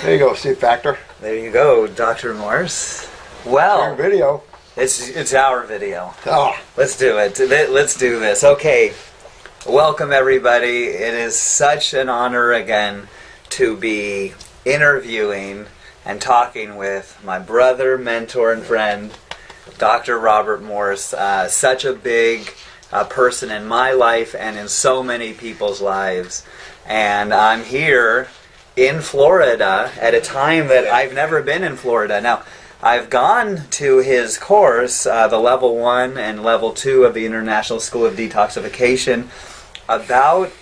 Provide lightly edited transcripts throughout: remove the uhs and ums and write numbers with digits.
There you go, Steve Factor. There you go, Dr. Morse. Well, your video. It's our video. Oh. Let's do it. Let's do this. Okay. Welcome, everybody. It is such an honor again to be interviewing and talking with my brother, mentor, and friend, Dr. Robert Morse. Such a big person in my life and in so many people's lives. And I'm here in Florida at a time that I've never been in Florida. Now, I've gone to his course, the Level 1 and Level 2 of the International School of Detoxification, about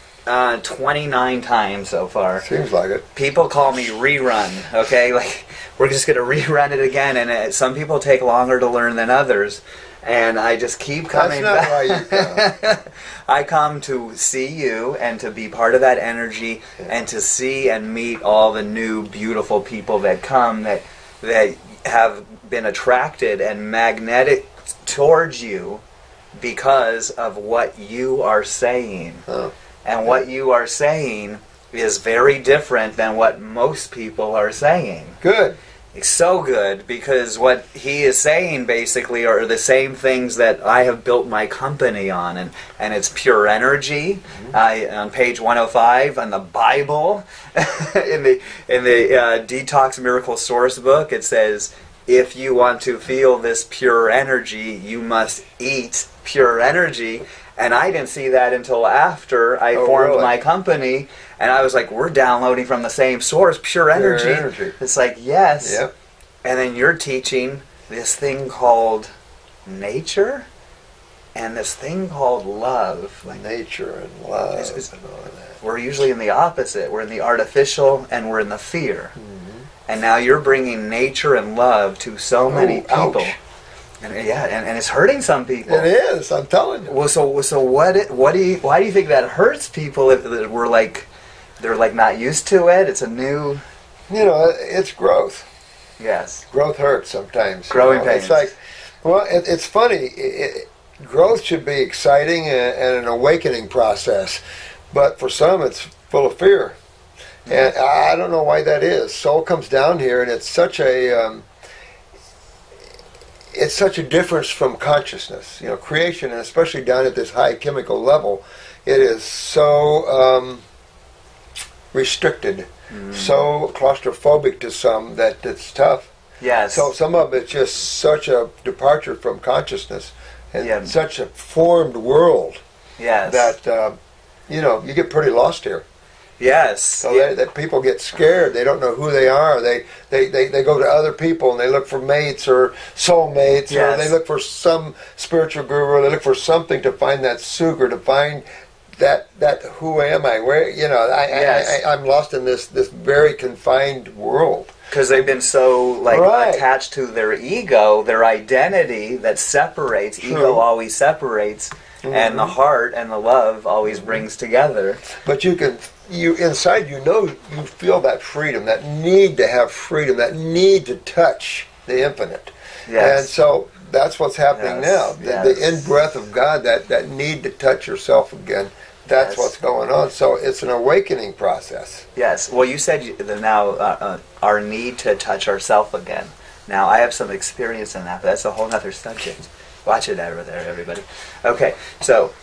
29 times so far. Seems like it. People call me rerun, okay? Like, we're just going to rerun it again, and some people take longer to learn than others. And I just keep coming back. That's not why you come. I come to see you and to be part of that energy and to see and meet all the new beautiful people that come that have been attracted and magnetic towards you because of what you are saying. Oh. And what you are saying is very different than what most people are saying. Good. It's so good because what he is saying basically are the same things that I have built my company on, and it's pure energy. On page 105 on the Bible, in the Detox Miracle Source book, it says, if you want to feel this pure energy, you must eat pure energy. And I didn't see that until after I formed my company. And I was like, we're downloading from the same source, pure energy. It's like, yes. Yep. And then you're teaching this thing called nature and this thing called love. Like nature and love and all of that. We're usually in the opposite. We're in the artificial and we're in the fear. And now you're bringing nature and love to so many people. Ouch. And and it's hurting some people. It is, I'm telling you. Well, so why do you think that hurts people if they're like not used to it? It's a new, it's growth. Yes. Growth hurts sometimes. Growing pains. It's like, well, it's funny. Growth should be exciting and an awakening process, but for some it's full of fear. And I don't know why that is. Soul comes down here, and it's such a difference from consciousness. Creation, and especially down at this high chemical level, it is so restricted, so claustrophobic to some that it's tough. Yes. So some of it's just such a departure from consciousness and such a formed world. Yes. That you get pretty lost here. Yes. So that people get scared. They don't know who they are. They go to other people and they look for mates or soulmates, or they look for some spiritual guru, or they look for something to find that sugar, to find that who am I? Where I'm lost in this very confined world. Because they've been so attached to their ego, their identity that separates. True. Ego always separates, and the heart and the love always brings together. But you inside you feel that freedom, that need to have freedom, that need to touch the infinite. Yes. And so that's what's happening now. The in-breath of God, that need to touch yourself again. That's what's going on. So it's an awakening process. Yes. Well, you said now our need to touch ourselves again. Now, I have some experience in that, but that's a whole other subject. Watch it over there, everybody. Okay, so...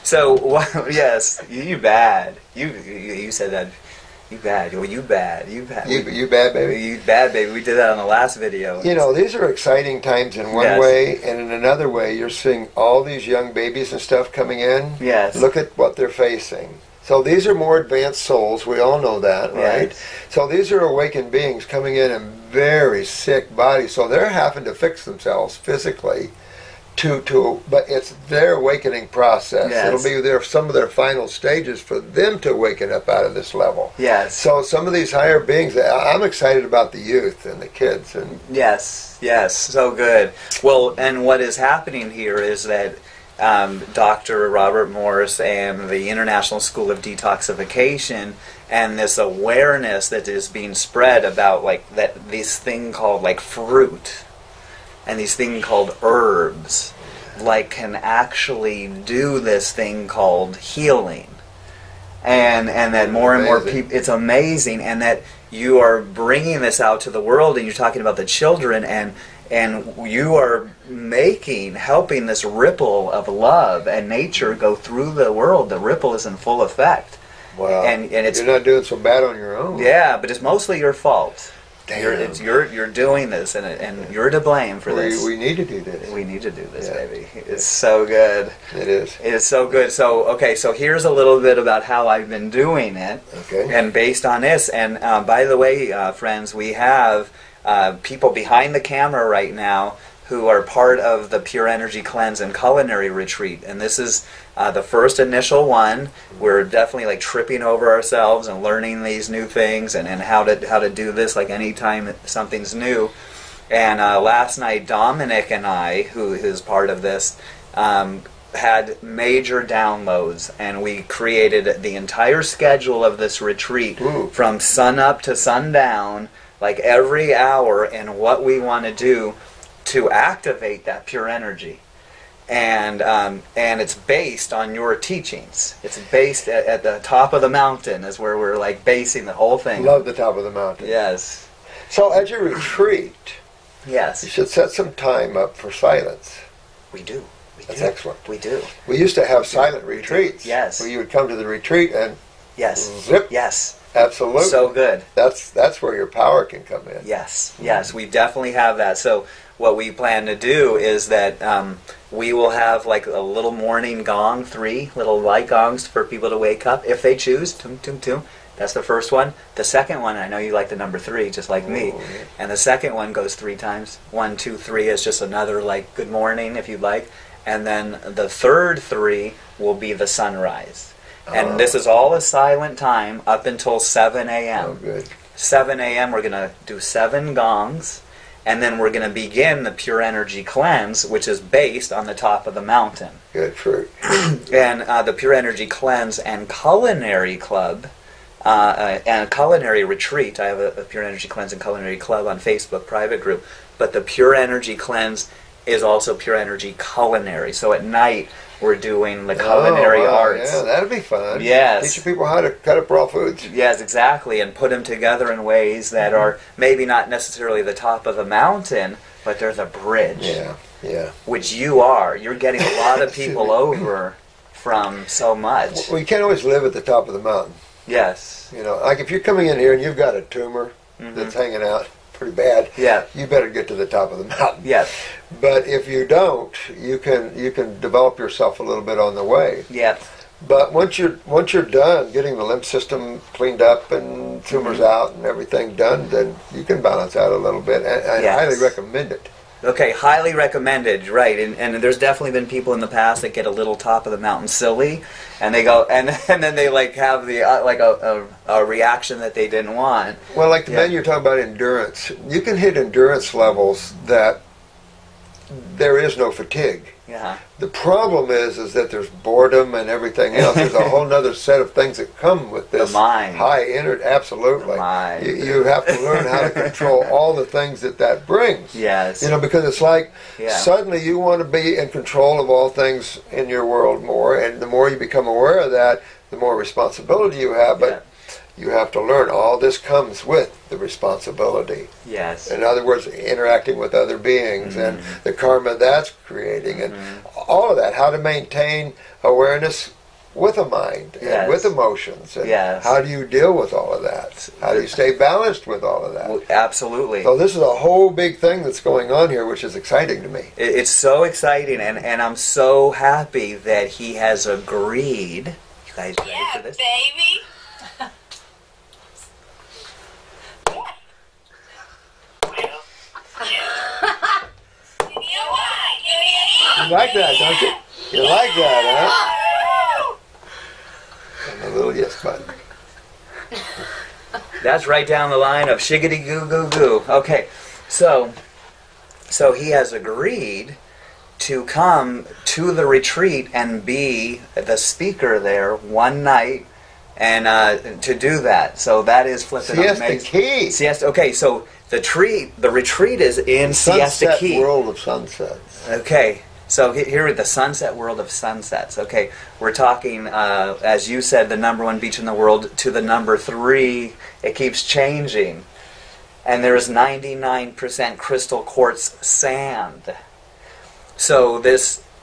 yes, you bad. You said that. You bad. Oh, you bad. You bad. You bad, baby. You bad, baby. We did that on the last video. These are exciting times in one way, and in another way, you're seeing all these young babies and stuff coming in. Yes. Look at what they're facing. So these are more advanced souls. We all know that, right? Yes. So these are awakened beings coming in very sick bodies. So they're having to fix themselves physically. But it's their awakening process. Yes. It'll be some of their final stages for them to waken up out of this level. Yes. So some of these higher beings, I'm excited about the youth and the kids. And yes, so good. Well, and what is happening here is that Dr. Robert Morse and the International School of Detoxification and this awareness that is being spread about this thing called fruit. And these things called herbs, can actually do this thing called healing. and that more and more people, it's amazing, and that you are bringing this out to the world, and you're talking about the children, and you are helping this ripple of love and nature go through the world. The ripple is in full effect. Wow. And it's, you're not doing so bad on your own. Yeah, but it's mostly your fault. Damn. You're doing this, and you're to blame for this. We need to do this. We need to do this, baby. It's so good. It is. It is so good. So, okay, so here's a little bit about how I've been doing it. Okay. And based on this, and by the way, friends, we have people behind the camera right now who are part of the Pure Energy Cleanse and Culinary Retreat. And this is the first initial one. We're definitely like tripping over ourselves and learning these new things and how to do this like anytime something's new. And last night, Dominic and I, who is part of this, had major downloads, and we created the entire schedule of this retreat from sun up to sundown, like every hour, and what we want to do to activate that pure energy. And it's based on your teachings. It's based at the top of the mountain is where we're like basing the whole thing. Love the top of the mountain. Yes. So at your retreat, yes, you should set some time up for silence. We do. That's excellent. We do. We used to have silent retreats. Yes. Where you would come to the retreat and zip. Yes. Absolutely. So good. That's where your power can come in. Yes. Yes. We definitely have that. So what we plan to do is that we will have like a little morning gong, 3 little light gongs for people to wake up if they choose. Tum, tum, tum. That's the first one. The second one, I know you like the number 3, just like me. Yeah. And the second one goes 3 times. 1, 2, 3 is just another like good morning if you'd like. And then the third 3 will be the sunrise. And this is all a silent time up until 7 a.m. Oh, good. 7 a.m. we're going to do 7 gongs. And then we're going to begin the Pure Energy Cleanse, which is based on the top of the mountain. Good fruit. And the Pure Energy Cleanse and Culinary Club, and Culinary Retreat. I have a Pure Energy Cleanse and Culinary Club on Facebook, private group. But the Pure Energy Cleanse is also Pure Energy Culinary. So at night, we're doing the culinary arts. Yeah, that'd be fun. Yes. Teaching people how to cut up raw foods. Yes, exactly, and put them together in ways that are maybe not necessarily the top of the mountain, but they're the bridge. Yeah, yeah. Which you are. You're getting a lot of people over from so much. Well, you can't always live at the top of the mountain. Yes. You know, like if you're coming in here and you've got a tumor that's hanging out pretty bad, you better get to the top of the mountain. Yes. But if you don't, you can develop yourself a little bit on the way. Yeah. But once you're done getting the lymph system cleaned up and tumors out and everything done, then you can balance out a little bit. And I highly recommend it. Okay, highly recommended, right? And there's definitely been people in the past that get a little top of the mountain silly, and they go and then they like have the like a reaction that they didn't want. Well, like the man you're talking about, endurance. You can hit endurance levels that there is no fatigue. Yeah. The problem is that there's boredom and everything else. There's a whole other set of things that come with this high energy. Absolutely. The mind. You have to learn how to control all the things that brings. Yes. You know, because it's like suddenly you want to be in control of all things in your world more, and the more you become aware of that, the more responsibility you have. But you have to learn all this comes with the responsibility. Yes. In other words, interacting with other beings and the karma that's creating and all of that. How to maintain awareness with a mind and with emotions. And how do you deal with all of that? How do you stay balanced with all of that? Well, absolutely. So this is a whole big thing that's going on here, which is exciting to me. It's so exciting, and I'm so happy that he has agreed. You guys ready for this? Baby. You like that, don't you? You like that, huh? And a little yes button. That's right down the line of shiggity goo goo goo. Okay, so he has agreed to come to the retreat and be the speaker there one night, and to do that. So that is flipping amazing. Siesta Key. Siesta. Okay, so the retreat is in Siesta Key. World of sunsets. Okay. So here the sunset world of sunsets. Okay, we're talking, as you said, the number 1 beach in the world to the number 3. It keeps changing. And there's 99% crystal quartz sand. So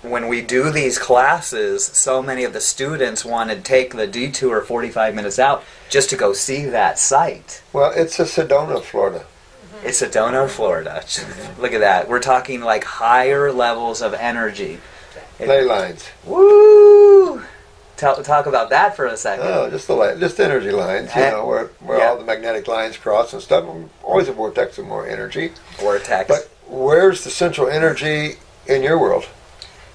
when we do these classes, so many of the students want to take the detour 45 minutes out just to go see that site. Well, it's a Sedona, Florida. It's Sedona, Florida. Look at that. We're talking like higher levels of energy. Ley lines. Woo! Talk about that for a second. Oh, just energy lines, where all the magnetic lines cross and stuff. Always a vortex of more energy. Vortex. But where's the central energy in your world?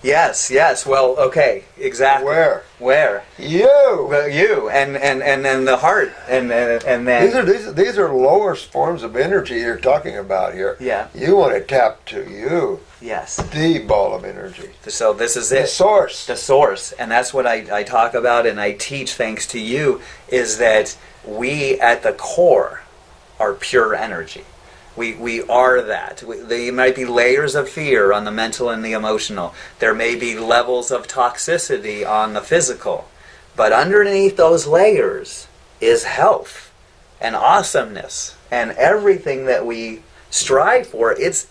Yes. Well, okay, exactly. Where? You. Well, you, and then the heart, and then these are lower forms of energy you're talking about here. Yeah. You want to tap to you. Yes. The ball of energy. So this is it. The source. The source, and that's what I talk about and I teach. Thanks to you, is that we at the core are pure energy. We are that. There might be layers of fear on the mental and the emotional. There may be levels of toxicity on the physical. But underneath those layers is health and awesomeness and everything that we strive for. It's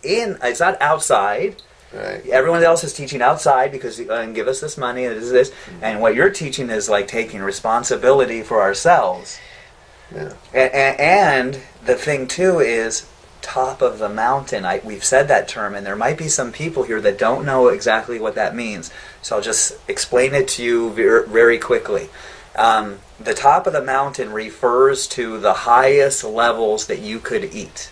not outside. Right. Everyone else is teaching outside because give us this money and this. And what you're teaching is like taking responsibility for ourselves. Yeah. And the thing too is top of the mountain. We've said that term, and there might be some people here that don't know exactly what that means. So I'll just explain it to you very quickly. The top of the mountain refers to the highest levels that you could eat.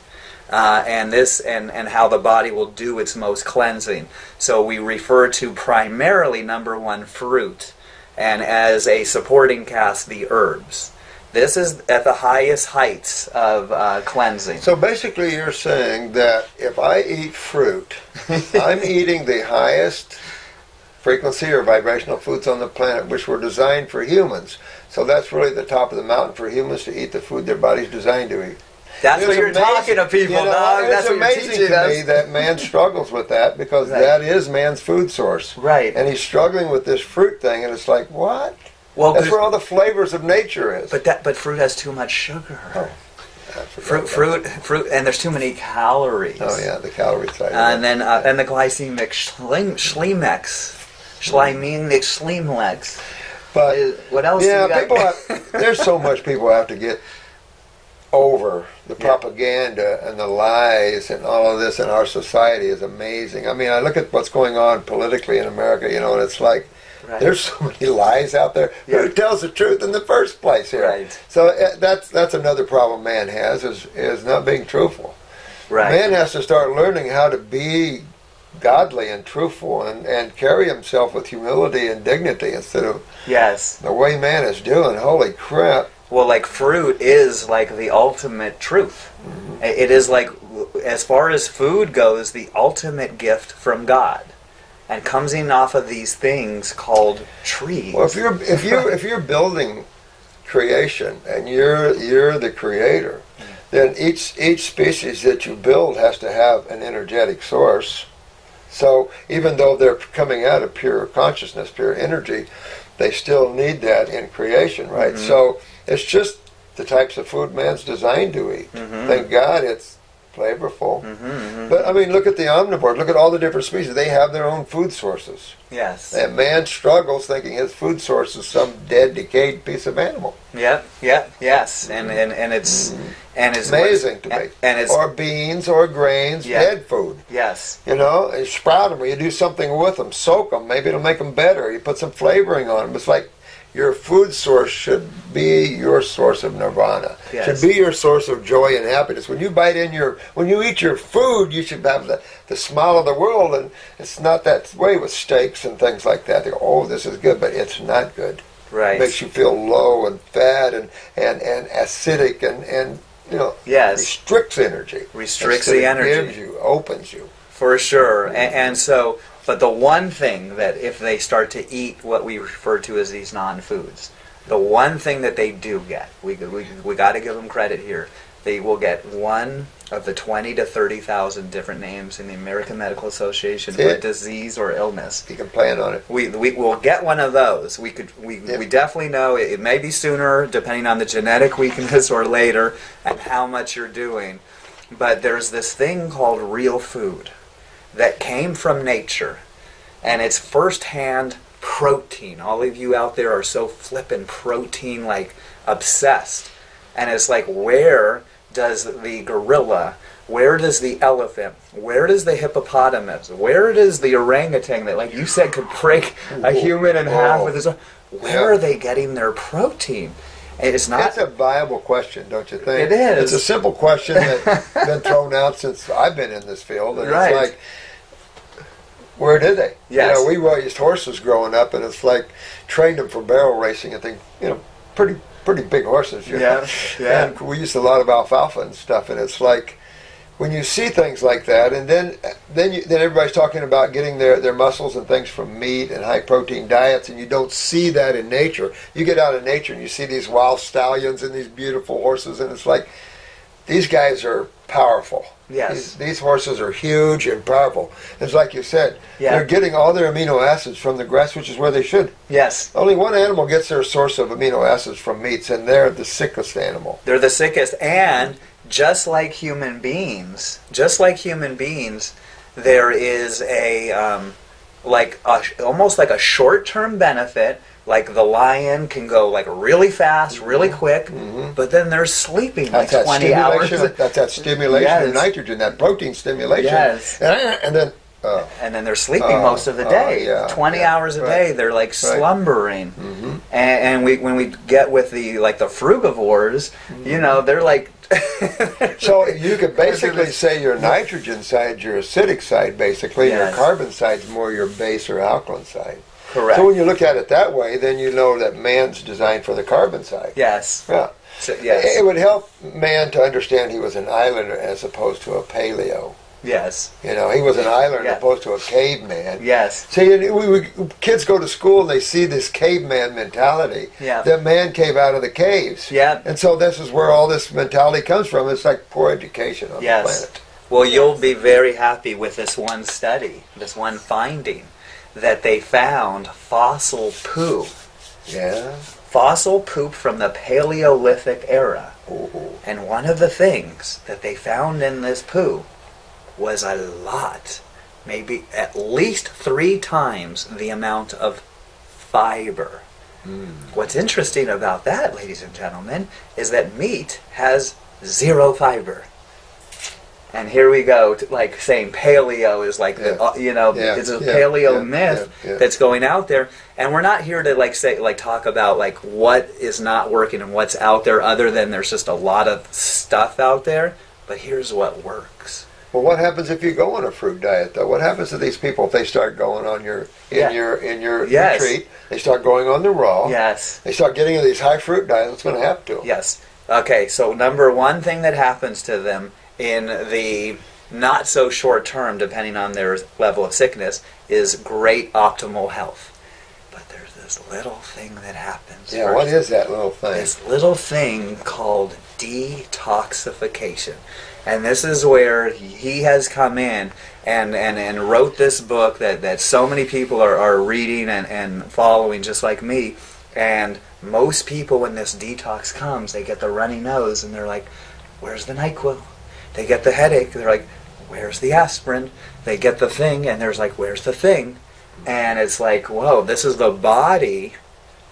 And how the body will do its most cleansing. So we refer to primarily, number 1, fruit, and as a supporting cast, the herbs. This is at the highest heights of cleansing. So basically you're saying that if I eat fruit, I'm eating the highest frequency or vibrational foods on the planet, which were designed for humans. So that's really the top of the mountain for humans to eat the food their body's designed to eat. That's what you're talking to people, dog. That's what you're teaching us. It's amazing to me that man struggles with that because that is man's food source. Right. And he's struggling with this fruit thing, and it's like, what? Well, that's where all the flavors of nature is. But fruit has too much sugar. Oh, fruit, and there's too many calories. Oh yeah, the calorie side. And then the glycemic schlemex. But what else? Yeah, there's so much people have to get over. The propaganda and the lies and all of this in our society is amazing. I mean, I look at what's going on politically in America, and it's like, there's so many lies out there. Yeah. Who tells the truth in the first place here? Right. So that's another problem man has is not being truthful. Right. Man has to start learning how to be godly and truthful and carry himself with humility and dignity instead of the way man is doing. Holy crap. Well, like fruit is like the ultimate truth. Mm-hmm. It is like, as far as food goes, the ultimate gift from God. And comes in off of these things called trees. Well, if you're building creation and you're the creator, then each species that you build has to have an energetic source. So even though they're coming out of pure consciousness, pure energy, they still need that in creation, right? Mm-hmm. So it's just the types of food man's designed to eat. Mm-hmm. Thank God it's flavorful. Mm-hmm, mm-hmm. But I mean, look at the omnivores. Look at all the different species. They have their own food sources. Yes. And man struggles thinking his food source is some dead, decayed piece of animal. Yes. And it's amazing to me. And it's or beans or grains, dead food. Yes. You sprout them, or you do something with them, soak them. Maybe it'll make them better. You put some flavoring on them. It's like your food source should be your source of nirvana. Yes. Should be your source of joy and happiness. When you when you eat your food, you should have the smile of the world, and it's not that way with steaks and things like that. They go, oh, this is good, but it's not good. Right. It makes you feel low and fat and acidic and restricts energy. Restricts the energy. Gives you, opens you. For sure. And so, but the one thing that if they start to eat what we refer to as these non-foods, the one thing that they do get, we got to give them credit here, they will get one of the 20 to 30,000 different names in the American Medical Association for disease or illness. You can plan on it. We will get one of those. We definitely know it may be sooner, depending on the genetic weakness, or later, and how much you're doing. But there's this thing called real food that came from nature, and it's firsthand protein. All of you out there are so flippin' protein like obsessed, and it's like, where does the gorilla, where does the elephant, where does the hippopotamus, where does the orangutan that, like you said, could break a human in half with his own, where are they getting their protein? It's not. It's a viable question, don't you think? It is. It's a simple question that's been thrown out since I've been in this field, and right. It's like, where did they? Yes. We raised horses growing up, and it's like trained them for barrel racing and things. Pretty big horses. Yeah. And we used a lot of alfalfa and stuff, and it's like when you see things like that, and then everybody's talking about getting their muscles and things from meat and high protein diets, and you don't see that in nature. You get out in nature and you see these wild stallions and these beautiful horses, and it's like these guys are powerful. Yes. These horses are huge and powerful. It's like you said, yeah. They're getting all their amino acids from the grass, which is where they should. Yes. Only one animal gets their source of amino acids from meats, and they're the sickest animal. They're the sickest, and just like human beings, there is almost like a short-term benefit. Like the lion can go like really fast, really quick, but then they're sleeping like 20 hours. That's that stimulation of nitrogen, that protein stimulation. Yes. And then they're sleeping most of the day. 20 hours a day, they're like slumbering. And when we get with the frugivores, they're like. So you could basically say your nitrogen side, your acidic side, basically. Yes. Your carbon side's more your base or alkaline side. Correct. So when you look at it that way, then you know that man's designed for the carbon side. Yes. Yeah. So, yes. It would help man to understand he was an islander as opposed to a paleo. Yes. He was an islander as opposed to a caveman. Yes. See, kids go to school and they see this caveman mentality. Yeah. That man came out of the caves. Yeah. And so this is where all this mentality comes from. It's like poor education on the planet. Well, you'll be very happy with this one study, this one finding, that they found fossil poo. Yeah. Fossil poop from the Paleolithic era. Ooh. And one of the things that they found in this poo was a lot, maybe at least 3 times the amount of fiber. What's interesting about that, ladies and gentlemen, is that meat has 0 fiber. And here we go, saying paleo is like it's a paleo myth that's going out there. And we're not here to talk about what is not working and what's out there, other than there's just a lot of stuff out there. But here's what works. Well, what happens if you go on a fruit diet, though? What happens to these people if they start going on your retreat? They start going on the raw. Yes. They start getting into these high fruit diets. What's going to happen to them? Yes. Okay. So number one thing that happens to them in the not so short term, depending on their level of sickness, is great optimal health. But there's this little thing that happens. Yeah. What is that little thing? This little thing called detoxification. And this is where he has come in and wrote this book that so many people are reading and following, just like me. And most people, when this detox comes, they get the runny nose and they're like, where's the NyQuil? They get the headache, they're like, where's the aspirin? They get the thing and there's like, where's the thing? And it's like, whoa, this is the body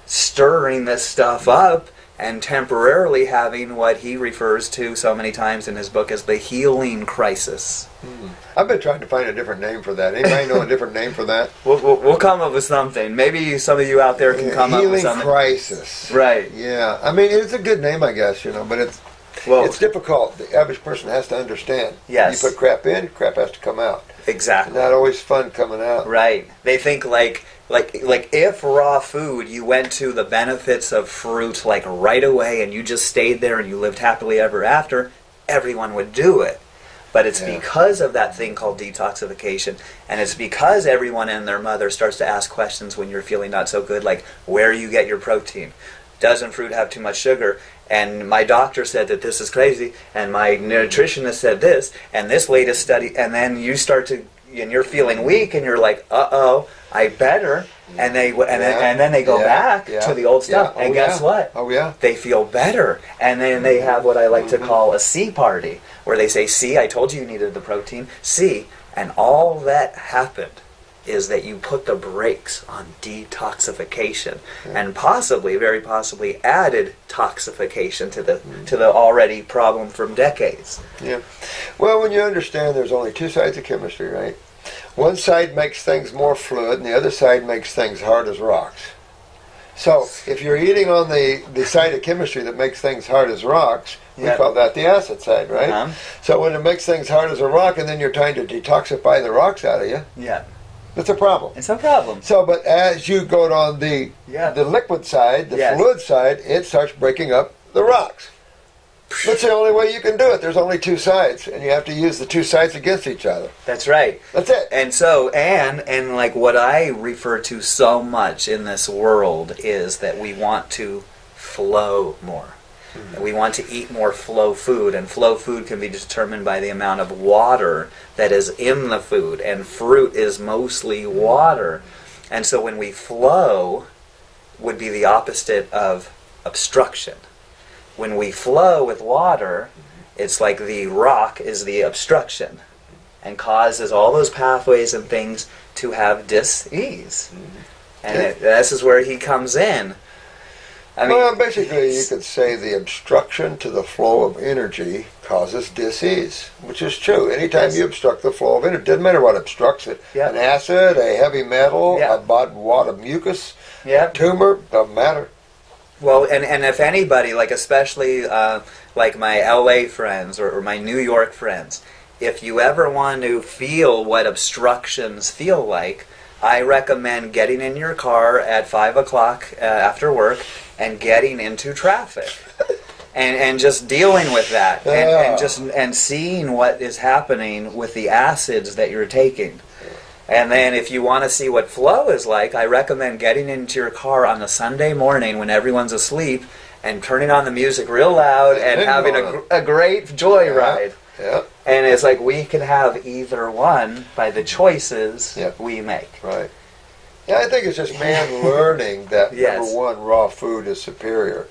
stirring this stuff up and temporarily having what he refers to so many times in his book as the healing crisis. I've been trying to find a different name for that. Anybody know a different name for that? We'll come up with something. Maybe some of you out there can come up with something. Healing crisis. Right. Yeah. I mean, it's a good name, I guess, but it's difficult. The average person has to understand. Yes. You put crap in, crap has to come out. Exactly. It's not always fun coming out. Right. They think like if raw food, you went to the benefits of fruit right away and you just stayed there and you lived happily ever after, everyone would do it. But it's because of that thing called detoxification, and it's because everyone and their mother starts to ask questions when you're feeling not so good, like where you get your protein. Doesn't fruit have too much sugar? and my doctor said that this is crazy, and my nutritionist said this, and this latest study, and then you start to, and you're feeling weak, and you're like, uh-oh, I better, and then they go back to the old stuff, and guess what? Oh yeah, they feel better, and then they have what I like to call a C party, where they say, see, I told you you needed the protein, see, and all that happened is that you put the brakes on detoxification, and possibly, very possibly, added toxification to the already problem from decades. Yeah. Well, when you understand there's only two sides of chemistry, right? One side makes things more fluid, and the other side makes things hard as rocks. So, if you're eating on the side of chemistry that makes things hard as rocks, we call that the acid side, right? So when it makes things hard as a rock, and then you're trying to detoxify the rocks out of you, it's a problem. It's a problem. So, but as you go on the liquid side, the fluid side, it starts breaking up the rocks. That's the only way you can do it. There's only two sides, and you have to use the two sides against each other. That's right. That's it. And so, and like what I refer to so much in this world is that we want to flow more. We want to eat more flow food, and flow food can be determined by the amount of water that is in the food, and fruit is mostly water. And so when we flow, would be the opposite of obstruction. When we flow with water, it's like the rock is the obstruction and causes all those pathways and things to have dis-ease. And this is where he comes in. I mean, well, basically, you could say the obstruction to the flow of energy causes dis-ease, which is true. Anytime you obstruct the flow of energy, doesn't matter what obstructs it. An acid, a heavy metal, a wad of mucus, a tumor, doesn't matter. Well, and if anybody, like especially like my LA friends or my New York friends, if you ever want to feel what obstructions feel like, I recommend getting in your car at 5 o'clock after work and getting into traffic, and just dealing with that, and seeing what is happening with the acids that you're taking. And then if you want to see what flow is like, I recommend getting into your car on a Sunday morning when everyone's asleep and turning on the music real loud and having a great joyride. And it's like we can have either one by the choices we make. Right. Yeah, I think it's just man learning that number one, raw food is superior.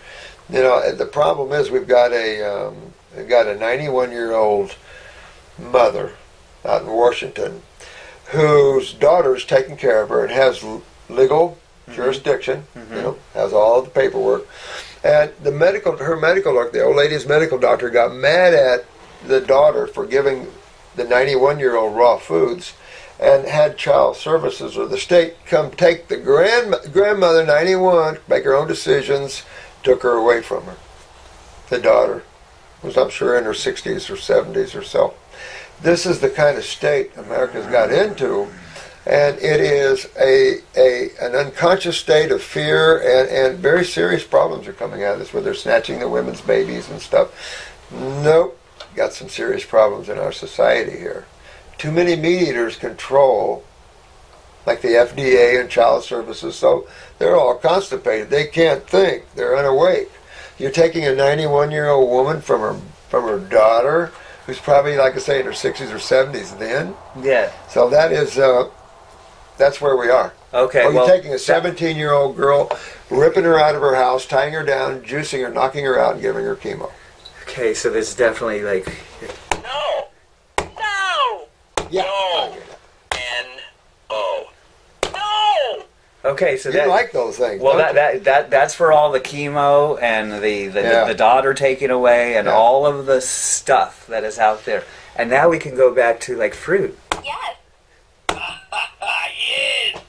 You know, the problem is we've got a 91-year-old mother out in Washington whose daughter's taking care of her and has legal jurisdiction. You know, has all of the paperwork, and her medical doctor, the old lady's medical doctor, got mad at the daughter for giving the 91-year-old raw foods, and had child services or the state come take the grandmother, 91, make her own decisions, took her away from her. The daughter was, I'm sure, in her 60s or 70s or so. This is the kind of state America's got into, and it is an unconscious state of fear, and very serious problems are coming out of this, where they're snatching the women's babies and stuff. Nope. Got some serious problems in our society here. Too many meat eaters control, like the FDA and child services, so they're all constipated. They can't think. They're unawake. You're taking a 91-year-old woman from her daughter, who's probably, like I say, in her 60s or 70s then. Yeah. So that is, that's where we are. Okay. Or you're taking a 17-year-old girl, ripping her out of her house, tying her down, juicing her, knocking her out, and giving her chemo. Okay, so there's definitely like... No! Yeah. No! N-O. No! Okay, so you like those things. Well, that's for all the chemo and the daughter taken away and all of the stuff that is out there. And now we can go back to like fruit. Yes. Yes.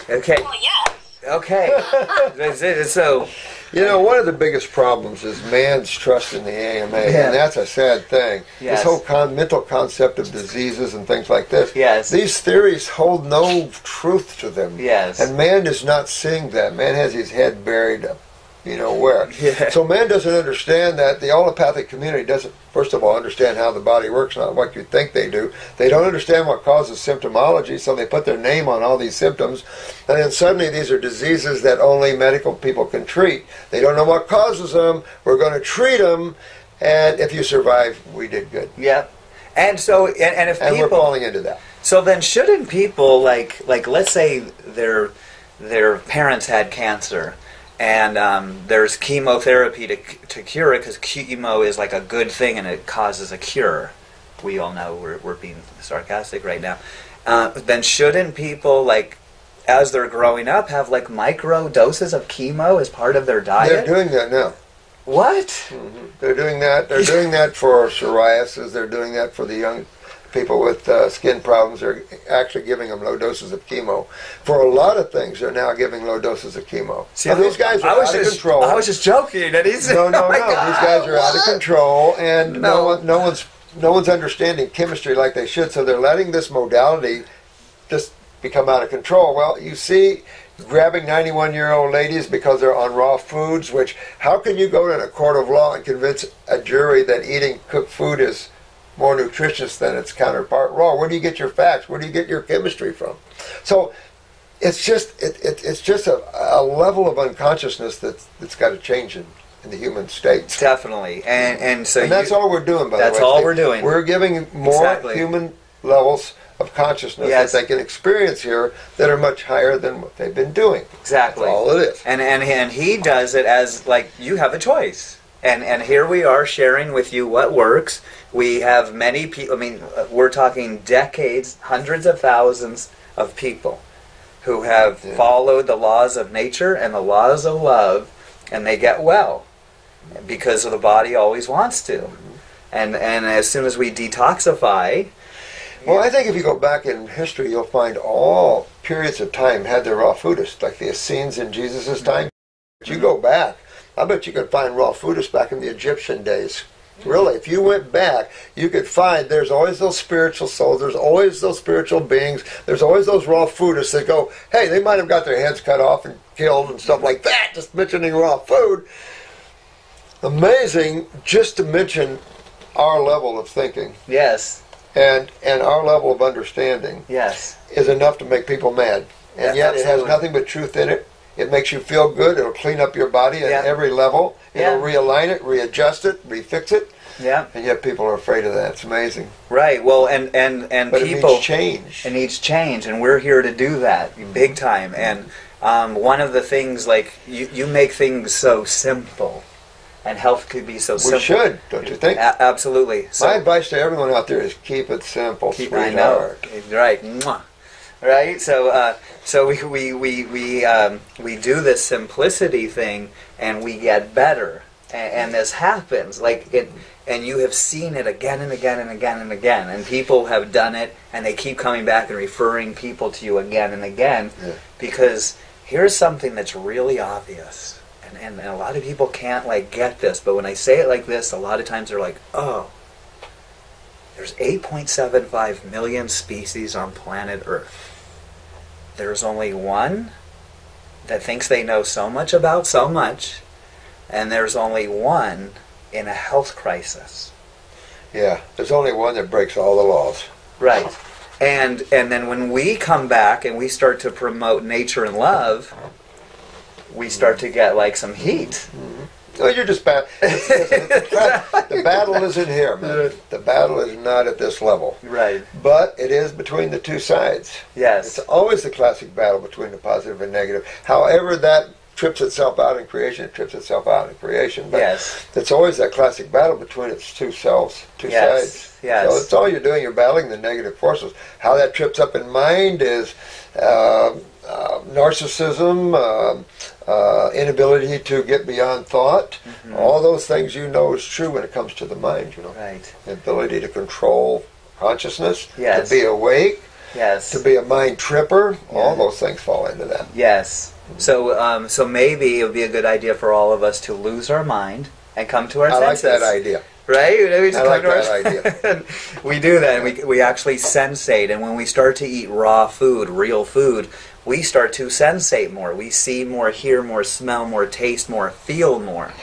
Okay. Oh, yes. Okay. So, you know, one of the biggest problems is man's trust in the AMA, and that's a sad thing. Yes. This whole mental concept of diseases and things like this. Yes. These theories hold no truth to them. Yes. And man is not seeing that. Man has his head buried you know where. Yeah. So man doesn't understand that. The allopathic community doesn't, first of all, understand how the body works, not what you think they do. They don't understand what causes symptomology, so they put their name on all these symptoms, and then suddenly these are diseases that only medical people can treat. They don't know what causes them. We're going to treat them, and if you survive, we did good. Yeah. And so, and if and people... we're falling into that. So then shouldn't people, like let's say their parents had cancer, and there's chemotherapy to cure it, because chemo is like a good thing and it causes a cure. We all know we're being sarcastic right now. Then shouldn't people, like, as they're growing up, have like micro doses of chemo as part of their diet? They're doing that now. What? Mm-hmm. They're doing that. They're doing that for psoriasis. They're doing that for the young people with skin problems. They're actually giving them low doses of chemo. For a lot of things, they're now giving low doses of chemo. See, now, these guys are out of control. I was just joking. And he's no. Oh my God, these guys are out of control, and No. no one's understanding chemistry like they should. So they're letting this modality just become out of control. Well, you see, grabbing 91-year-old ladies because they're on raw foods. Which, how can you go to a court of law and convince a jury that eating cooked food is more nutritious than its counterpart raw? Where do you get your facts? Where do you get your chemistry from? So it's just a level of unconsciousness that's got to change in the human state. Definitely, and so that's all we're doing. By the way, that's all we're doing. We're giving more human levels of consciousness that they can experience here that are much higher than what they've been doing. Exactly, that's all it is. And he does it as, like, you have a choice. And here we are sharing with you what works. We have many people, I mean, we're talking decades, hundreds of thousands of people who have followed the laws of nature and the laws of love, and they get well because the body always wants to. And as soon as we detoxify... Well, I think if you go back in history, you'll find all periods of time had their raw foodists, like the Essenes in Jesus' time. You go back, I bet you could find raw foodists back in the Egyptian days. Really, if you went back, you could find there's always those spiritual souls, there's always those spiritual beings, there's always those raw foodists that go, hey, they might have got their heads cut off and killed and stuff like that, just mentioning raw food. Amazing, just to mention our level of thinking. Yes. And our level of understanding. Yes. Is enough to make people mad. And yet it has nothing but truth in it. It makes you feel good. It'll clean up your body at every level. It'll realign it, readjust it, refix it. Yeah. And yet people are afraid of that. It's amazing. Right. Well, and but people... it needs change. It needs change, and we're here to do that big time. And one of the things, like, you make things so simple. And health could be so simple. We should, don't you think? Absolutely. So, my advice to everyone out there is keep it simple, sweetheart. I know. Right. Mwah. Right. So we do this simplicity thing, and we get better, and this happens. Like it, and you have seen it again and again and again and again, and people have done it, and they keep coming back and referring people to you again and again, because here's something that's really obvious. And a lot of people can't, like, get this, but when I say it like this, a lot of times they're like, oh, there's 8.75 million species on planet Earth. There's only one that thinks they know so much about so much, and there's only one in a health crisis. Yeah, there's only one that breaks all the laws. Right. And then when we come back and we start to promote nature and love, we start to get, like, some heat. Mm-hmm. No, you're just bad. The battle isn't here, man. The battle is not at this level. Right. But it is between the two sides. Yes. It's always the classic battle between the positive and negative. However that trips itself out in creation, it trips itself out in creation. But it's always that classic battle between its two selves, two sides. Yes. So it's all you're doing. You're battling the negative forces. How that trips up in mind is narcissism, inability to get beyond thought. Mm-hmm. All those things is true when it comes to the mind, Right. The ability to control consciousness, yes. to be awake, yes. to be a mind tripper. All those things fall into that. Yes. So so maybe it would be a good idea for all of us to lose our mind and come to our senses. I like that idea. Right? We just I like that idea. We do that, and we actually sensate, and when we start to eat raw food, real food, we start to sensate more. We see more, hear more, smell more, taste more, feel more.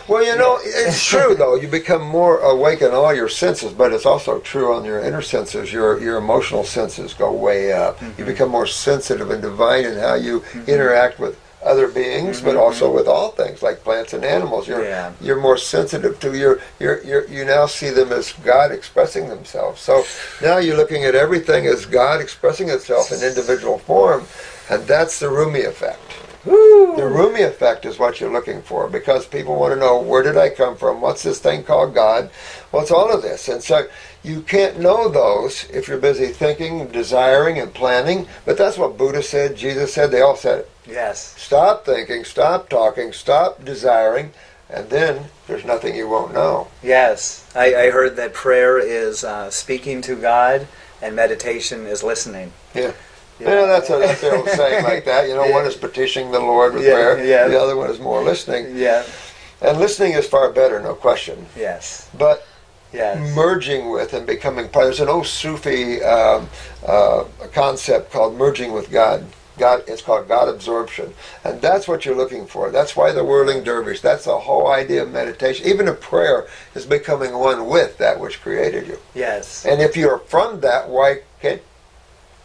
Well, you know, it's true, though. You become more awake in all your senses, but it's also true on your inner senses. Your emotional senses go way up. You become more sensitive and divine in how you interact with other beings, but also with all things like plants and animals. You're more sensitive to you now see them as God expressing themselves. So now you're looking at everything as God expressing itself in individual form, and that's the Rumi effect. Woo. The Rumi effect is what you're looking for, because people want to know, where did I come from? What's this thing called God? What's all of this? And so you can't know those if you're busy thinking, desiring, and planning. But that's what Buddha said, Jesus said, they all said it. Yes. Stop thinking, stop talking, stop desiring, and then there's nothing you won't know. Yes. I heard that prayer is speaking to God, and meditation is listening. Yeah. Yeah, that's the old saying like that. You know, one is petitioning the Lord with prayer. The other one is more listening. Yeah. And listening is far better, no question. Yes. But merging with and becoming part. There's an old Sufi concept called merging with God. It's called God absorption. And that's what you're looking for. That's why the whirling dervish, that's the whole idea of meditation. Even a prayer is becoming one with that which created you. Yes. And if you're from that, why can't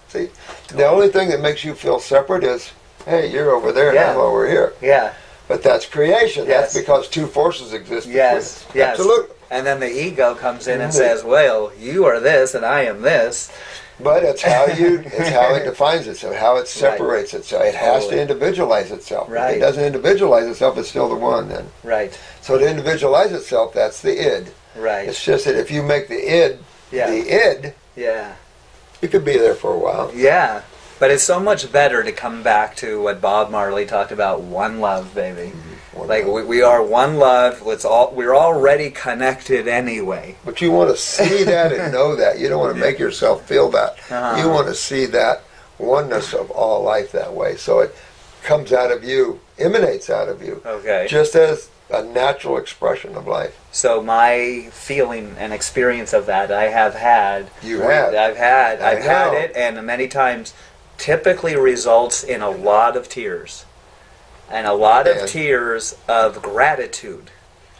see? The only thing that makes you feel separate is, hey, you're over there and I'm over here. Yeah. But that's creation. That's because two forces exist between us. Yes. Absolutely. And then the ego comes in and says, well, you are this and I am this. But it's how it defines itself, how it separates itself. It has to individualize itself. If it doesn't individualize itself, it's still the one then. Right. So to individualize itself, that's the id. Right. It's just that if you make the id you could be there for a while. Yeah. But it's so much better to come back to what Bob Marley talked about, one love, baby. We are one love. We're already connected anyway. But you want to see that and know that. You don't want to make yourself feel that. You want to see that oneness of all life that way. So it comes out of you, emanates out of you. Okay. Just as a natural expression of life. So my feeling and experience of that, I have had. You have. I've had it, and many times typically results in a lot of tears. And a lot of tears of gratitude.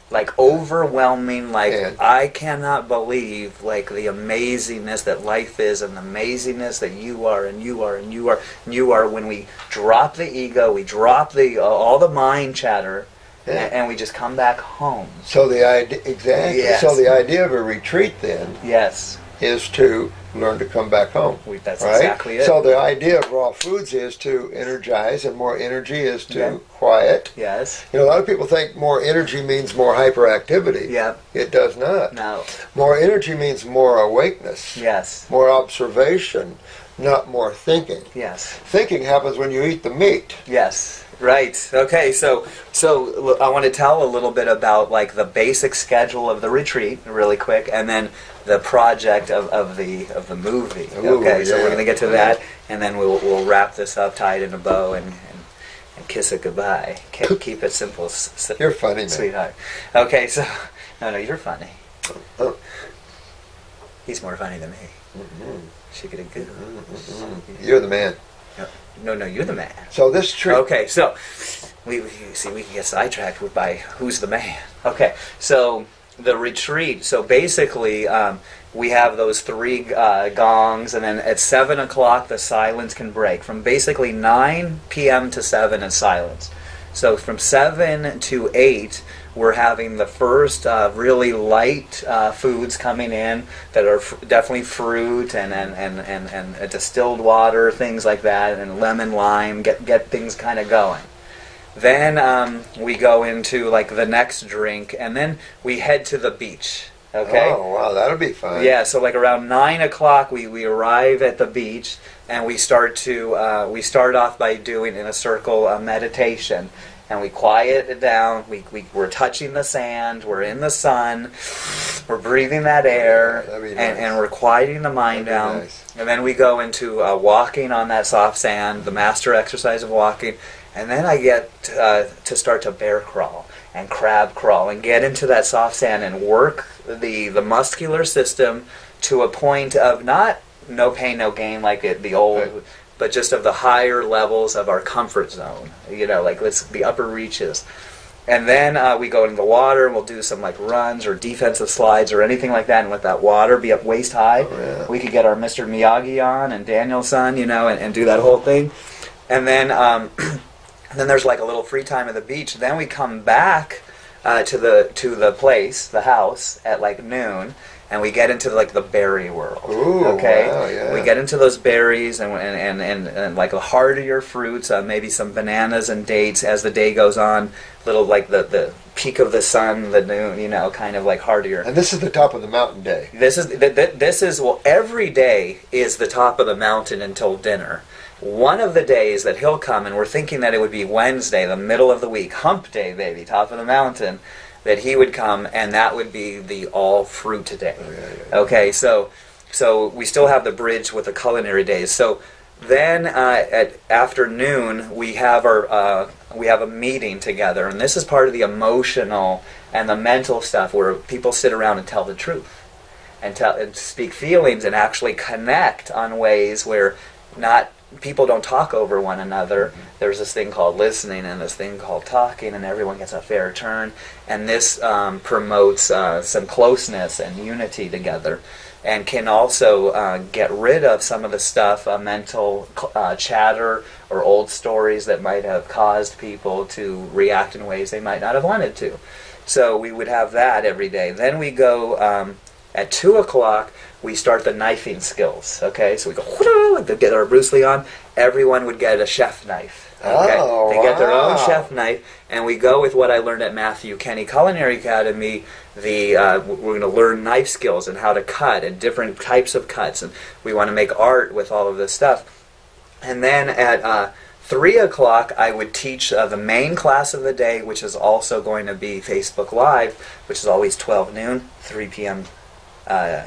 Like overwhelming, like I cannot believe like the amazingness that life is and the amazingness that you are and you are and you are and you are when we drop the ego, we drop the all the mind chatter and we just come back home. So the idea So the idea of a retreat then is to learn to come back home. That's exactly it. So the idea of raw foods is to energize, and more energy is to quiet. Yes. You know, a lot of people think more energy means more hyperactivity. Yeah. It does not. No. More energy means more awakeness. Yes. More observation, not more thinking. Yes. Thinking happens when you eat the meat. Yes. Right. Okay. So I want to tell a little bit about like the basic schedule of the retreat, really quick, and then the project of the movie. Okay. So we're going to get to that, and then we'll wrap this up, tie it in a bow, and kiss it goodbye. Keep it simple. You're funny, man. Sweetheart. Okay. So no, you're funny. Oh. He's more funny than me. Shikity-goo. You're the man. No, you're the man. So this trip. Okay, so we can get sidetracked by who's the man. Okay, so the retreat. So basically, we have those three gongs, and then at 7 o'clock the silence can break. From basically 9 p.m. to 7 is silence. So from 7 to 8, we're having the first really light foods coming in that are definitely fruit and distilled water, things like that, and lemon, lime, get things kind of going. Then we go into like the next drink, and then we head to the beach. Okay. Oh wow, that'll be fun. Yeah, so like around 9 o'clock we arrive at the beach, and we start off by doing in a circle a meditation. And we quiet it down. We're touching the sand. We're in the sun. We're breathing that air, and we're quieting the mind down. Nice. And then we go into walking on that soft sand, the master exercise of walking. And then I get to start to bear crawl and crab crawl and get into that soft sand and work the muscular system to a point of not no pain, no gain like the old but just of the higher levels of our comfort zone. You know, like the upper reaches. And then we go into the water, and we'll do some like runs or defensive slides or anything like that, and let that water be up waist high. Oh, yeah. We could get our Mr. Miyagi on and Danielson, you know, and do that whole thing. And then then there's like a little free time at the beach. Then we come back to the place, the house, at like noon, and we get into like the berry world. Ooh, okay, wow, yeah. we get into those berries and like the hardier fruits, maybe some bananas and dates as the day goes on. Little like the peak of the sun, the noon, you know, kind of like hardier. And this is the top of the mountain day. This is well, every day is the top of the mountain until dinner. One of the days that he'll come, and we're thinking that it would be Wednesday, the middle of the week, hump day, baby, top of the mountain, that he would come, and that would be the all fruit day. Oh, yeah. Okay, so we still have the bridge with the culinary days. So then at afternoon we have a meeting together, and this is part of the emotional and the mental stuff where people sit around and tell the truth and speak feelings and actually connect on ways where people don't talk over one another. There's this thing called listening and this thing called talking, and everyone gets a fair turn. And this promotes some closeness and unity together, and can also get rid of some of the stuff, mental chatter or old stories that might have caused people to react in ways they might not have wanted to. So we would have that every day. Then we go at 2 o'clock. We start the knifing skills, okay? So we go, get our Bruce Lee on. Everyone would get a chef knife, okay? Oh, they get their own wow. chef knife, and we go with what I learned at Matthew Kenny Culinary Academy. We're going to learn knife skills and how to cut and different types of cuts, and we want to make art with all of this stuff. And then at 3 o'clock, I would teach the main class of the day, which is also going to be Facebook Live, which is always 12 noon, 3 p.m.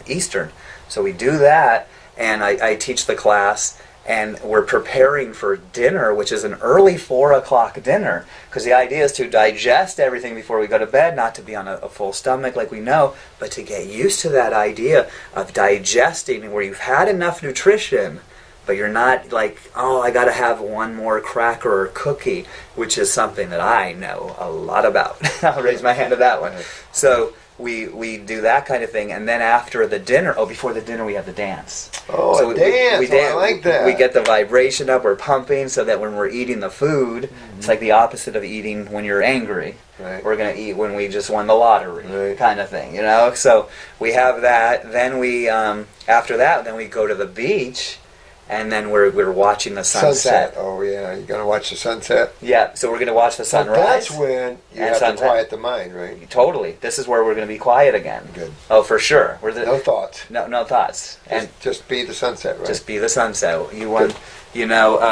Eastern. So we do that, and I teach the class, and we're preparing for dinner, which is an early 4 o'clock dinner, because the idea is to digest everything before we go to bed, not to be on a full stomach like we know, but to get used to that idea of digesting where you've had enough nutrition, but you're not like, oh, I got to have one more cracker or cookie, which is something that I know a lot about. I'll raise my hand to that one. So we do that kind of thing, and then after the dinner, before the dinner we have the dance. Oh, so dance! I like that. We get the vibration up, we're pumping, so that when we're eating the food, it's like the opposite of eating when you're angry. Right. We're going to eat when we just won the lottery, right. kind of thing, you know? So we have that, then we, after that, then we go to the beach, and then we're watching the sunset. Oh yeah, you're gonna watch the sunset. Yeah, so we're gonna watch the sunrise. But that's when you have sunset. to quiet the mind, right? Totally. This is where we're gonna be quiet again. Good. Oh, for sure. No thoughts. No thoughts. And Just be the sunset, right? just be the sunset.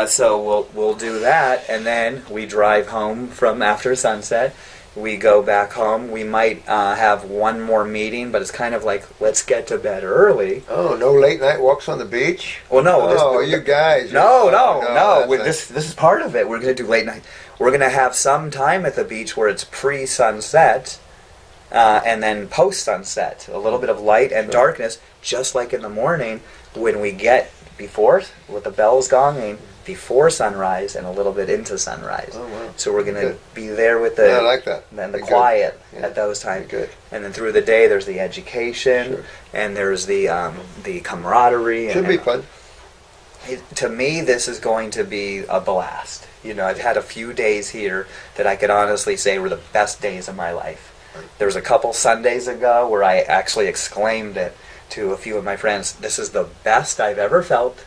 So we'll do that, and then we drive home from after sunset. We go back home. We might have one more meeting, but it's kind of like, let's get to bed early. Oh, no late night walks on the beach? Well, no. Oh, you guys. No. Nice. This is part of it. We're going to do late night. We're going to have some time at the beach where it's pre-sunset and then post-sunset. A little bit of light and darkness, just like in the morning when we get before, with the bells gonging, before sunrise and a little bit into sunrise. Oh, wow. So we're going to be there with the I like that. And the Be quiet good. at those times. Be good. And then through the day there's the education, Sure. and there's the camaraderie. Should be fun. To me, this is going to be a blast. You know, I've had a few days here that I could honestly say were the best days of my life. There was a couple Sundays ago where I actually exclaimed it to a few of my friends, this is the best I've ever felt.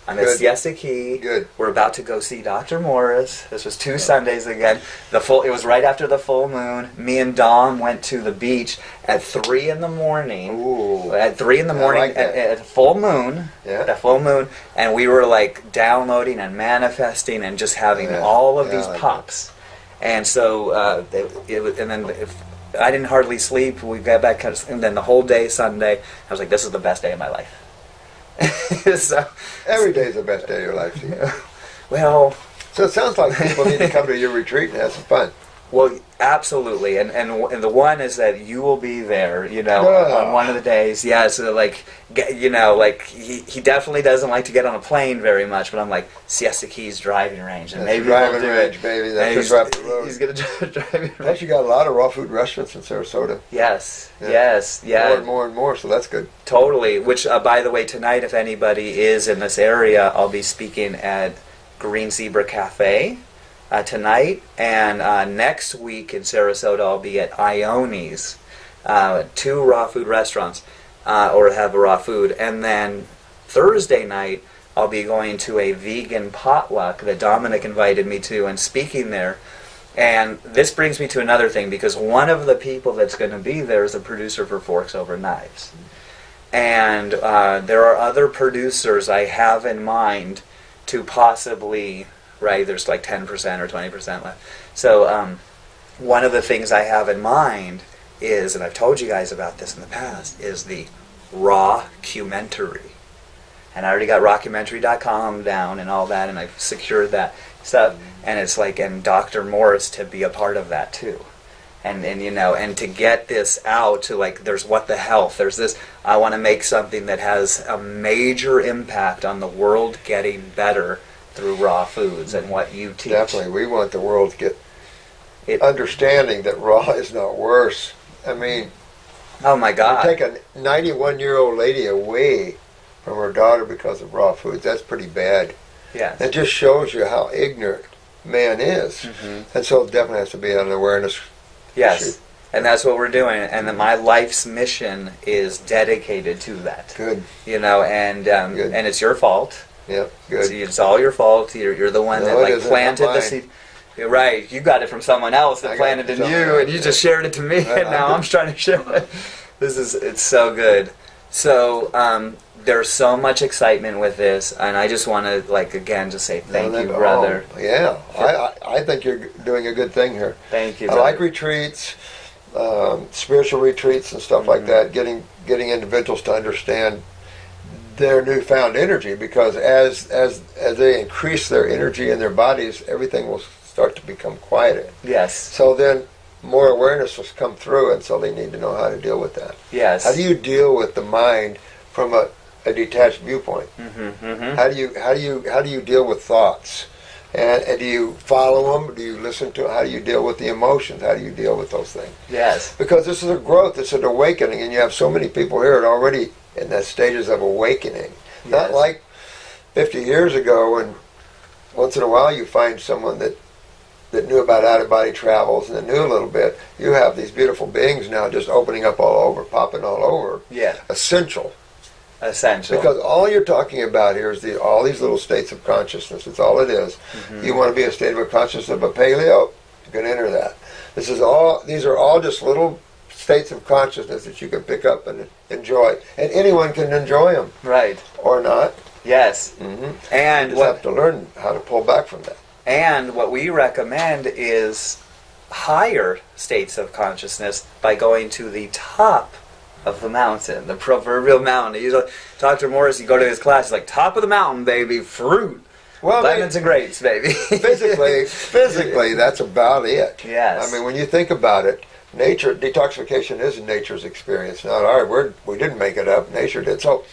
I'm at Siesta Key. Good. We're about to go see Dr. Morris. This was 2 Sundays again. It was right after the full moon. Me and Dom went to the beach at 3 in the morning. Ooh. At 3 in the morning, like that. at full moon. Yeah. At full moon, and we were like downloading and manifesting and just having all of these like pops. And so and then if I didn't hardly sleep. We got back, and then the whole day Sunday, I was like, this is the best day of my life. So, every day is the best day of your life. See? Well, So it sounds like people need to come to your retreat and have some fun. Well, absolutely, and the one is that you will be there, on one of the days. Yeah, so like, like he definitely doesn't like to get on a plane very much, but I'm like, Siesta Keys driving range, and maybe driving we'll do range, it. baby. That's just right up the road. He's gonna driving range. Plus, you got a lot of raw food restaurants in Sarasota. Yes, Yeah. yes, yeah. More and more and more, so that's good. Totally. Which, by the way, tonight, if anybody is in this area, I'll be speaking at Green Zebra Cafe. Tonight, and next week in Sarasota I'll be at Ione's, 2 raw food restaurants, or have raw food, and then Thursday night I'll be going to a vegan potluck that Dominic invited me to and speaking there. And this brings me to another thing, because one of the people that's going to be there is a producer for Forks Over Knives, and there are other producers I have in mind to possibly. Right, there's like 10% or 20% left. So one of the things I have in mind is, and I've told you guys about this in the past, is the Rawcumentary. And I already got rawcumentary.com down and all that, and I've secured that stuff. And it's like, and Dr. Morse to be a part of that too. And and to get this out to, like, there's What the Health, there's this, I want to make something that has a major impact on the world getting better through raw foods and what you teach. Definitely, we want the world to get understanding that raw is not worse. I mean, oh my God, you take a 91-year-old lady away from her daughter because of raw foods. That's pretty bad. Yeah, it just shows you how ignorant man is, and so it definitely has to be an awareness. Yes. issue. And that's what we're doing, and my life's mission is dedicated to that. Good. And Good. and it's your fault. Yeah, good. It's all your fault. You're the one that planted the seed. You're right. You got it from someone else that planted in you, and you just shared it to me, and now I'm trying to share it. It's so good. So there's so much excitement with this, and I just want to, like, again, just say thank you, brother. Yeah, I think you're doing a good thing here. Thank you. I like retreats, spiritual retreats and stuff like that. Getting individuals to understand their newfound energy, because as they increase their energy in their bodies, everything will start to become quieter. Yes. So then more awareness will come through, and so they need to know how to deal with that. Yes. How do you deal with the mind from a detached viewpoint? How do you deal with thoughts? And do you follow them? Do you listen to them? How do you deal with the emotions? How do you deal with those things? Yes. Because this is a growth, it's an awakening, and you have so many people here that are already in the stages of awakening. Yes. Not like 50 years ago when once in a while you find someone that knew about out-of-body travels and that knew a little bit. You have these beautiful beings now just opening up all over, popping all over. Yeah. Essential. Because all you're talking about here is all these little states of consciousness. It's all it is. You want to be a state of a consciousness of a paleo, you can enter that. These are all just little states of consciousness that you can pick up and enjoy. And anyone can enjoy them. Right. Or not. Yes. And you just have to learn how to pull back from that. And what we recommend is higher states of consciousness by going to the top of the mountain, the proverbial mountain. Dr. Morris, you go to his class, he's like, top of the mountown, baby, fruit. Well, lemons and grapes, baby. physically, that's about it. Yes. I mean, when you think about it, nature, detoxification is nature's experience, not ours. We didn't make it up. Nature did. So,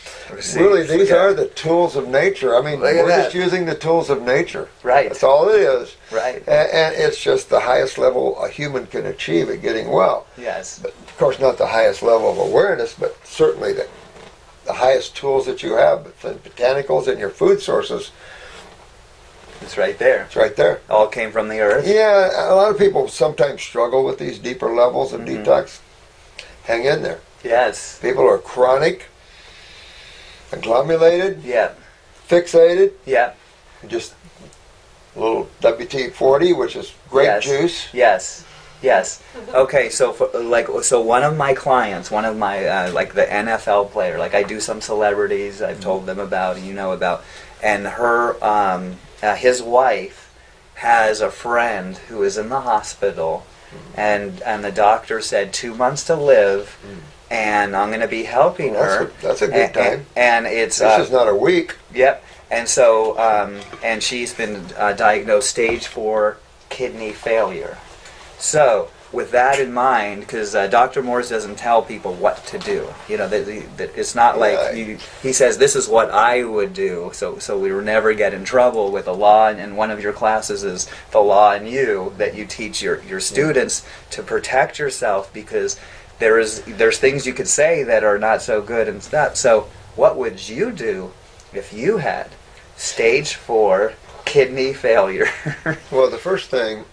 really, these are the tools of nature. I mean, we're just using the tools of nature. Right. That's all it is. Right. And it's just the highest level a human can achieve at getting well. Yes. But, of course, not the highest level of awareness, but certainly the highest tools that you have, the botanicals and your food sources. It's right there. It's right there. All came from the earth. Yeah, a lot of people sometimes struggle with these deeper levels of detox. Hang in there. Yes. People are chronic, agglomerated, fixated. Yeah. Just a little WT-40, which is grape juice. Yes. Yes. Okay. So, one of my clients, one of my like the NFL player, like I do some celebrities. I've told them about, and her. His wife has a friend who is in the hospital, and the doctor said 2 months to live, and I'm going to be helping her. That's a good time. And it's this is not a week. Yep. And so and she's been diagnosed stage 4 kidney failure, So, with that in mind, because Dr. Morse doesn't tell people what to do. You know, that it's not like he says, this is what I would do, so we will never get in trouble with the law, and one of your classes is the law and you, that you teach your students to protect yourself, because there's things you could say that are not so good and stuff. So, what would you do if you had stage 4 kidney failure? Well, the first thing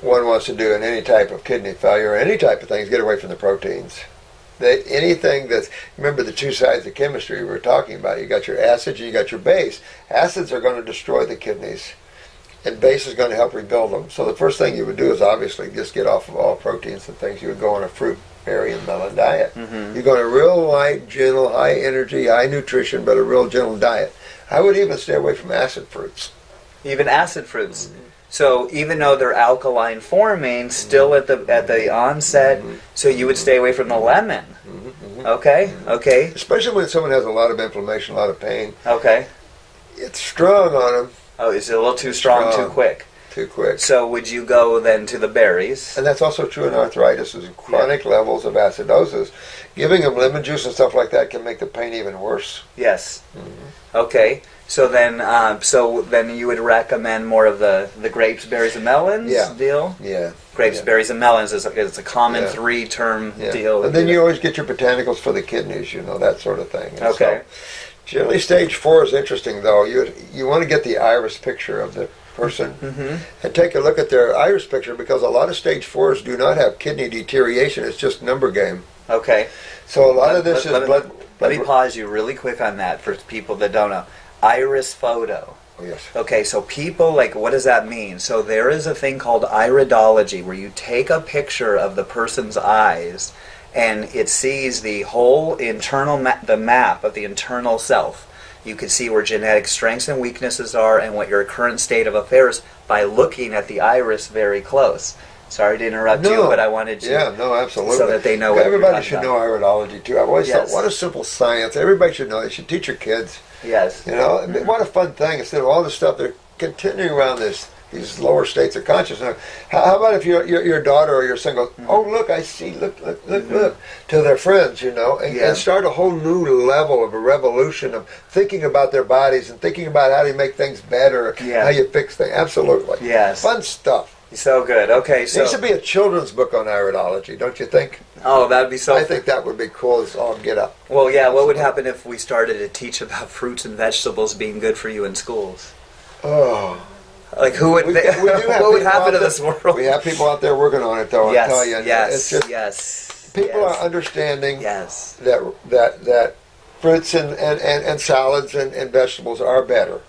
one wants to do in any type of kidney failure or any type of thing is get away from the proteins. Anything that's, remember the two sides of chemistry we were talking about. You got your acids and you got your base. Acids are going to destroy the kidneys, and base is going to help rebuild them. So the first thing you would do is obviously just get off of all proteins and things. You would go on a fruit, berry, and melon diet. You go on a real light, gentle, high energy, high nutrition, but a real gentle diet. I would even stay away from acid fruits. Even acid fruits. So even though they're alkaline forming, still at the onset, so you would stay away from the lemon. Okay, okay. Especially when someone has a lot of inflammation, a lot of pain. Okay. It's strong on them. Oh, is it a little too strong, too quick? Too quick. So would you go then to the berries? And that's also true in arthritis, is chronic levels of acidosis. Giving them lemon juice and stuff like that can make the pain even worse. Yes. Okay. So then you would recommend more of the grapes, berries, and melons deal? Yeah. Grapes, berries, and melons is a common 3-term deal. And then you always get your botanicals for the kidneys, that sort of thing. And okay. So, generally, stage 4 is interesting, though. You want to get the iris picture of the person and take a look at their iris picture, because a lot of stage 4s do not have kidney deterioration. It's just number game. Okay. So a lot of this is blood. Let me pause you really quick on that for people that don't know. Iris photo. Oh, yes. Okay, so people, what does that mean? So there is a thing called iridology, where you take a picture of the person's eyes, and it sees the whole internal the map of the internal self. You can see where genetic strengths and weaknesses are, and what your current state of affairs by looking at the iris very close. Sorry to interrupt you, but I wanted to. Yeah, no, absolutely. So that they know what everybody should know iridology too. I've always thought, what a simple science. Everybody should know. They should teach your kids. Yes. What a fun thing. Instead of all the stuff they're continuing around these lower states of consciousness. How about if your daughter or your son goes, oh, look, I see, look, to their friends, and start a whole new level of a revolution of thinking about their bodies and thinking about how to make things better, how you fix things. Absolutely. Yes. Fun stuff. So good. Okay, so... There needs to be a children's book on iridology, don't you think? Oh, that would be so... I think that would be cool as all get up. Well, yeah, what would happen if we started to teach about fruits and vegetables being good for you in schools? Oh... who would... what would happen to this world? We have people out there working on it, though, I'll tell you. Yes, it's just, People are understanding that fruits and salads and vegetables are better.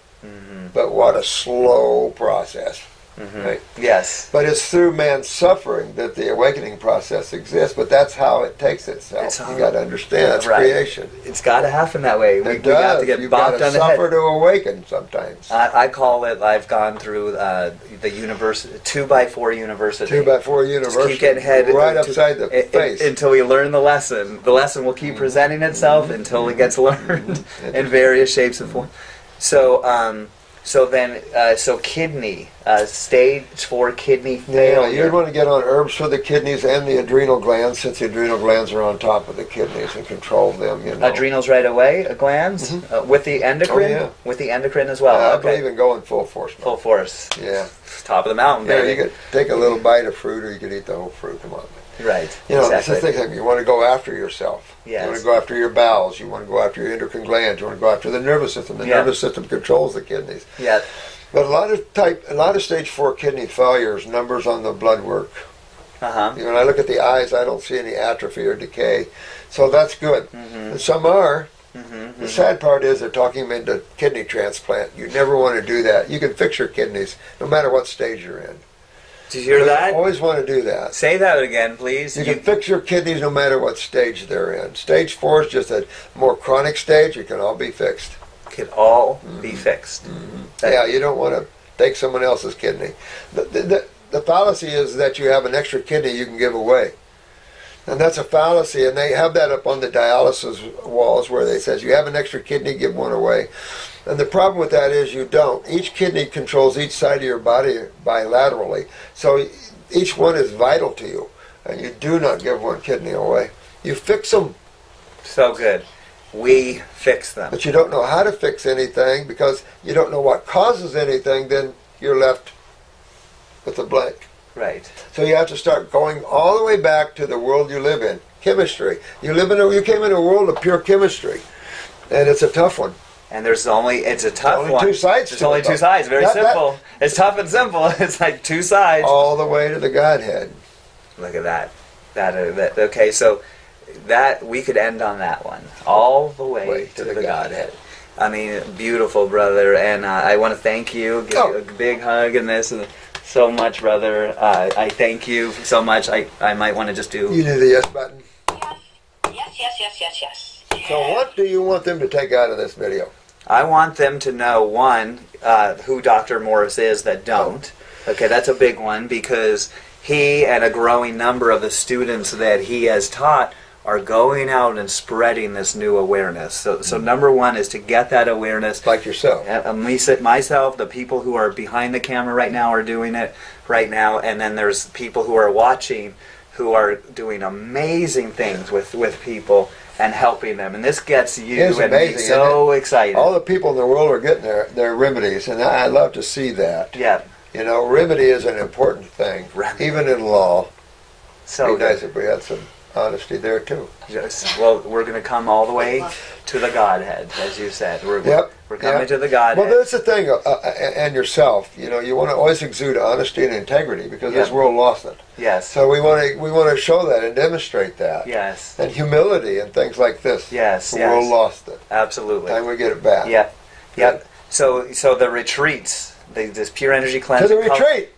But what a slow process. Right? Yes. But it's through man's suffering that the awakening process exists, but that's how it takes itself. You got to understand, it's creation. It's got to happen that way. We have to get You've bopped got on to the head. suffer to awaken sometimes. I call it, I've gone through the university, 2x4 university. 2x4 university. Just keep getting head right upside the face. Until we learn the lesson. The lesson will keep presenting itself until it gets learned in various shapes and forms. So kidney, stage 4 kidney failure. Yeah, you'd want to get on herbs for the kidneys and the adrenal glands, since the adrenal glands are on top of the kidneys and control them. Adrenals right away, glands, with the endocrine, with the endocrine as well. I believe in going full force. Full force. Yeah. Top of the mountain, baby. Yeah, you could take a little bite of fruit, or you could eat the whole fruit. Come on. Right. That's the thing. You want to go after yourself. Yes. You want to go after your bowels. You want to go after your endocrine glands. You want to go after the nervous system. The nervous system controls the kidneys. Yeah. But a lot of stage 4 kidney failures, numbers on the blood work. When I look at the eyes, I don't see any atrophy or decay. So that's good. And some are. The sad part is they're talking them into kidney transplant. You never want to do that. You can fix your kidneys no matter what stage you're in. Did you hear that? You always want to do that. Say that again, please. You can fix your kidneys no matter what stage they're in. Stage 4 is just a more chronic stage. It can all be fixed. Can all be fixed. Yeah, you don't want to take someone else's kidney. The fallacy is that you have an extra kidney you can give away. And that's a fallacy, and they have that up on the dialysis walls where they says you have an extra kidney, give one away. And the problem with that is you don't. Each kidney controls each side of your body bilaterally, so each one is vital to you, and you do not give one kidney away. You fix them. So good. We fix them. But you don't know how to fix anything because you don't know what causes anything, then you're left with a blank. Right. So you have to start going all the way back to the world you live in, chemistry. You came in a world of pure chemistry, and it's a tough one. And it's a tough only one. two sides. There's only two sides. Very simple. It's tough and simple. It's like two sides. All the way to the Godhead. Look at that. Okay, so that we could end on that one. All the way to the Godhead. I mean, beautiful, brother. And I want to thank you. Give you a big hug and this. And so much, brother. I thank you so much. I might want to just do... You do the yes button. Yes. So what do you want them to take out of this video? I want them to know, one, who Dr. Morse is that don't. Okay, that's a big one because he and a growing number of the students that he has taught are going out and spreading this new awareness. So number one is to get that awareness. Like yourself. Myself, the people who are behind the camera right now are doing it right now, and then there's people who are watching who are doing amazing things with people and helping them. And this gets you and me so excited. All the people in the world are getting their remedies, and I love to see that. Yeah. You know, remedy is an important thing, even in law. So it'd be nice if we had some honesty there too. Yes. Well, we're going to come all the way to the Godhead, as you said. We're coming to the Godhead. Well, that's the thing, and yourself. You know, you want to always exude honesty and integrity because this world lost it. Yes. So we want to show that and demonstrate that. Yes. And humility and things like this. Yes. The world lost it. Absolutely. Time we get it back. Yep. Yep. So the retreats. This pure energy cleansing.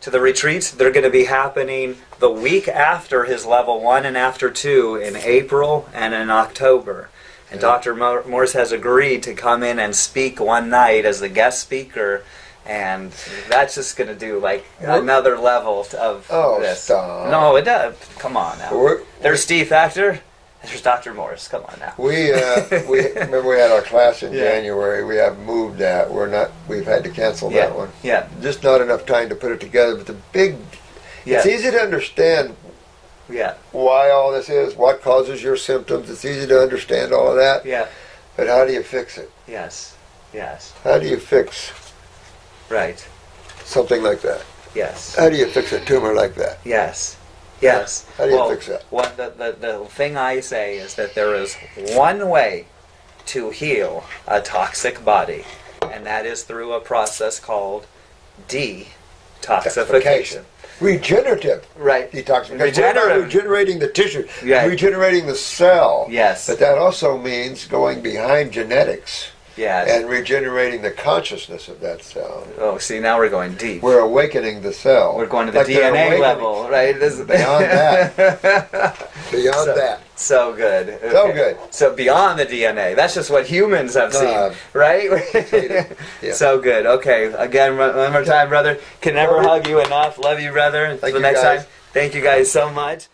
To the retreats, they're going to be happening the week after his level 1 and after 2 in April and in October. And Dr. Morse has agreed to come in and speak one night as the guest speaker, and that's just going to do like another level of this. Stop. No, it does. Come on now. There's Steve Factor. There's Dr. Morse. Come on now. We remember we had our class in January. We have moved that. We've had to cancel that one. Yeah. Just not enough time to put it together. But the big, it's easy to understand. Yeah. Why all this is, what causes your symptoms. It's easy to understand all of that. Yeah. But how do you fix it? Yes. Yes. How do you fix? Right. Something like that. Yes. How do you fix a tumor like that? Yes. Yes. How do you fix that? The thing I say is that there is one way to heal a toxic body, and that is through a process called detoxification. Regenerative. Right. Detoxification. Regenerating the tissue. Yeah. Regenerating the cell. Yes. But that also means going behind genetics. Yes. And regenerating the consciousness of that cell. Oh, see, now we're going deep. We're awakening the cell. We're going to the DNA level, right? Beyond that. Beyond that. So good. Okay. So good. So beyond the DNA. That's just what humans have seen, right? Yeah. So good. Okay. Again, one more time, brother. Can never hug you enough. Love you, brother. Until the next time. Thank you guys so much.